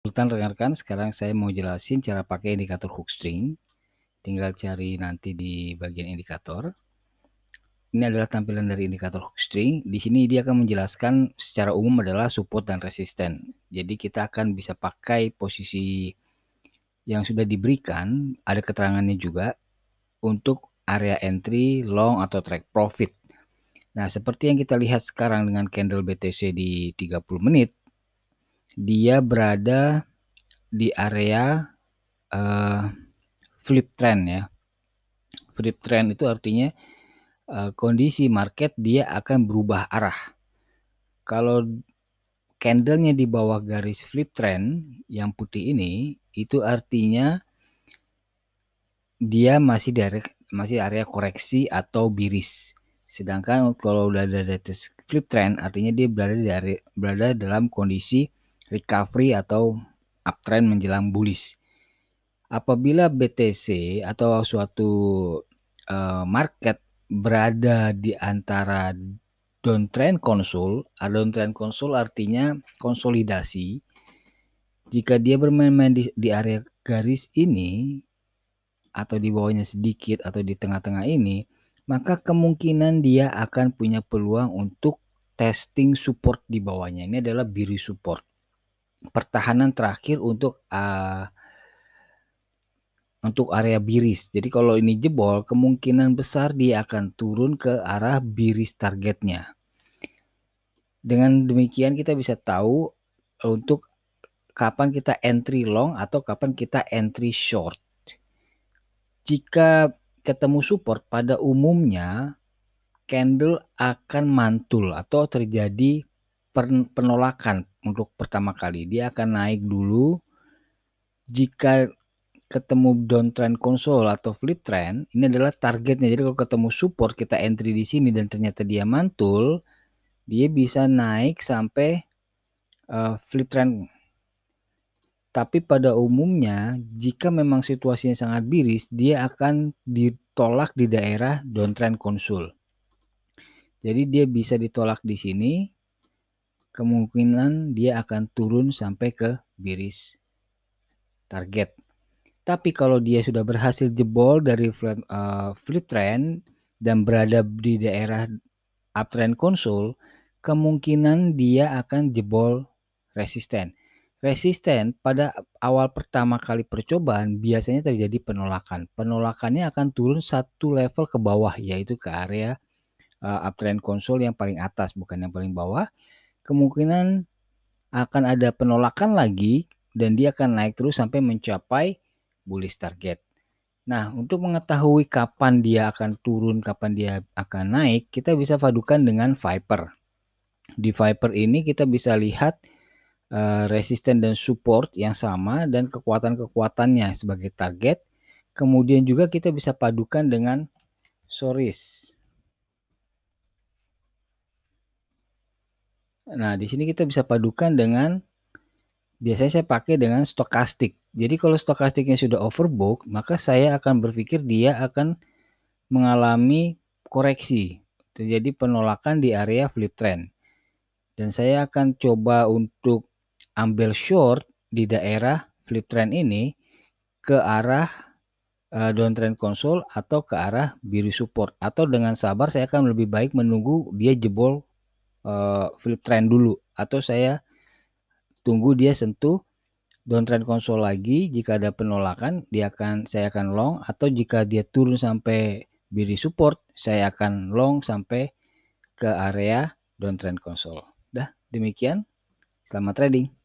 Rekan-rekan, sekarang saya mau jelasin cara pakai indikator hook string. Tinggal cari nanti di bagian indikator. Ini adalah tampilan dari indikator hook string. Di sini dia akan menjelaskan secara umum adalah support dan resisten. Jadi kita akan bisa pakai posisi yang sudah diberikan, ada keterangannya juga untuk area entry, long atau track profit. Nah, seperti yang kita lihat sekarang dengan candle BTC di 30 menit, dia berada di area flip trend ya. Flip trend itu artinya kondisi market dia akan berubah arah. Kalau candlenya di bawah garis flip trend yang putih ini, itu artinya dia masih area koreksi atau biris. Sedangkan kalau udah ada di atas flip trend, artinya dia berada dalam kondisi recovery atau uptrend menjelang bullish. Apabila BTC atau suatu market berada di antara downtrend konsul artinya konsolidasi. Jika dia bermain-main di area garis ini atau di bawahnya sedikit atau di tengah-tengah ini, maka kemungkinan dia akan punya peluang untuk testing support di bawahnya. Ini adalah bearish support. Pertahanan terakhir untuk area bearish. Jadi kalau ini jebol, kemungkinan besar dia akan turun ke arah bearish targetnya. Dengan demikian kita bisa tahu untuk kapan kita entry long atau kapan kita entry short. Jika ketemu support, pada umumnya candle akan mantul atau terjadi penolakan untuk pertama kali. Dia akan naik dulu. Jika ketemu downtrend konsol atau flip trend, ini adalah targetnya. Jadi kalau ketemu support, kita entry di sini dan ternyata dia mantul, dia bisa naik sampai flip trend. Tapi pada umumnya, jika memang situasinya sangat bearish, dia akan ditolak di daerah downtrend konsul. Jadi dia bisa ditolak di sini, kemungkinan dia akan turun sampai ke bearish target. Tapi kalau dia sudah berhasil jebol dari flip trend dan berada di daerah uptrend konsul, kemungkinan dia akan jebol resisten. Resisten pada awal pertama kali percobaan biasanya terjadi penolakan. Penolakannya akan turun satu level ke bawah, yaitu ke area uptrend konsul yang paling atas, bukan yang paling bawah. Kemungkinan akan ada penolakan lagi dan dia akan naik terus sampai mencapai bullish target. Nah, untuk mengetahui kapan dia akan turun, kapan dia akan naik, kita bisa padukan dengan Viper. Di Viper ini kita bisa lihat resisten dan support yang sama dan kekuatan-kekuatannya sebagai target. Kemudian juga kita bisa padukan dengan Soris. Nah, di sini kita bisa padukan dengan, biasanya saya pakai dengan stokastik. Jadi kalau stokastiknya sudah overbook, maka saya akan berpikir dia akan mengalami koreksi, terjadi penolakan di area flip trend. Dan saya akan coba untuk ambil short di daerah flip trend ini ke arah downtrend konsul atau ke arah bearish support, atau dengan sabar saya akan lebih baik menunggu dia jebol flip trend dulu, atau saya tunggu dia sentuh downtrend konsul lagi. Jika ada penolakan saya akan long, atau jika dia turun sampai bearish support saya akan long sampai ke area downtrend konsul. Dah, demikian. Selamat trading.